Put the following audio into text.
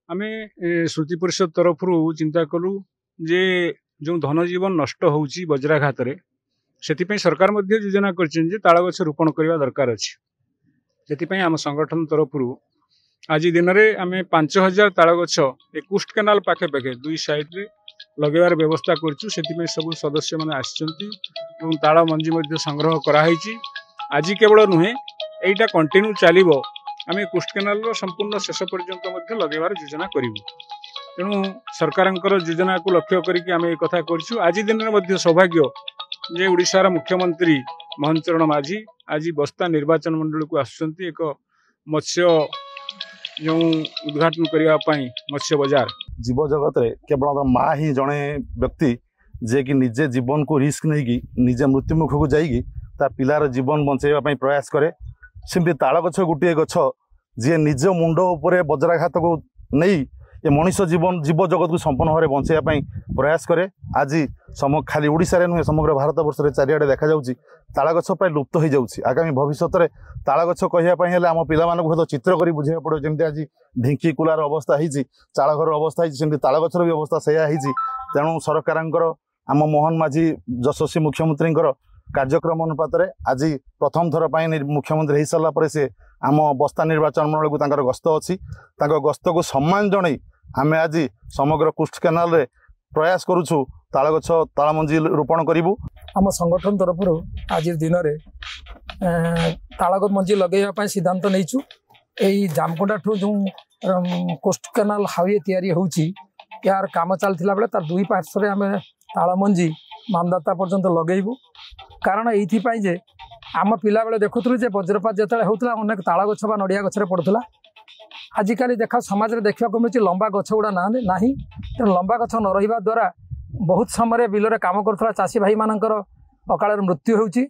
आमे श्रुति परिषद तरफ चिंता कलु जे जो धन जीवन नष्ट होउची वज्राघात रे सेतिपई सरकार मध्य योजना करछन जे ताଳ गछ रोपण करबा दरकार अछि। सेतिपई आम संगठन तरफ आज दिन रे आमे 5000 ताଳ गछ ए कुस्ट केनाल पाखे पाखे दुई साइड रे लगेबार व्यवस्था करछु। सेतिपई सब सदस्य माने आछंती एवं ताଳ मंजी मध्य संग्रह करा हैची। आज केवल नुहे एटा कंटिन्यू चलिबो। आमे कुस्ट केनाल रो संपूर्ण शेष पर्यंत मध्य लगेबार योजना करिवु। तेणु सरकारंकर योजना को लक्ष्य करिक आमे ए कथा करछु। आज दिन रे मध्य सौभाग्य जे ओडिशार मुख्यमंत्री मोहन चरण माझी आज बस्ता निर्वाचन मंडल को आसुचंती एक मत्स्य जो उद्घाटन करने मत्स्य बाजार जीव जगत रे केवल माँ ही जड़े व्यक्ति जे कि निजे जीवन को रिस्क नहीं कि निजे मृत्युमुख को जाइकी ता पिलार जीवन बचाइबा प्रयास करे। सेमती ताଳ गछ गोटे गछ जी निज मुंड उपरे वज्राघात को नहीं ये मनीष जीवन जीव जगत को संपूर्ण भाव बचाइबा प्रयास करे। आज खाली ओडिशा रे नुहे समग्र भारत वर्ष रे चारिआडे देखा जाउची ताଳ गछ प्राय लुप्त हो जाउची। आगामी भविष्य रे ताଳ गछ कहिबा हेले आम पिला मानक बहुत चित्र करी बुझिया पड़ो। जेमती आज ढिंकी कुलार अवस्था हिची चाळ घर अवस्था हिची सेमती ताଳ गछर भी अवस्था सेया हिची। तेणु सरकारंकर आम मोहन माझी यशस्वी मुख्यमंत्रींकर कार्यक्रम अनुपात रे आज प्रथम थर पाई मुख्यमंत्री हो सारा पर से आम बस्ता निर्वाचन मंडल को तांकर गस्त अच्छी गस्त को सम्मान जन आम आज समग्र कुस्ट केनाल रे प्रयास करुछु ताଳ गछ ताଳ मंजी रोपण करिवु। आम संगठन तरफ आज दिन में ताଳ मंजी लगेगा सिद्धांत नहींचु। यही जामकुंडा ठू जो कोस्ट केनाल हाईवे तैयारी होउची यार काम चलता बेले तार दुई पार्श्व आम ताଳ मंजी मानदाता पर्यंत लगेबू। कारण ये आम पिला बेले देखुलु जे वज्रपात जो होता अनेक ताଳ गछ बा नड़िया गछरे पड़ुला। आजिकल देखा समाज में देखा मिलूँ लंबा गछ गुड़ा ना तेणु लंबा गछ न रहा द्वारा बहुत समय बिलरे काम करुवा चाषी भाई मानकर अकाल मृत्यु होउची।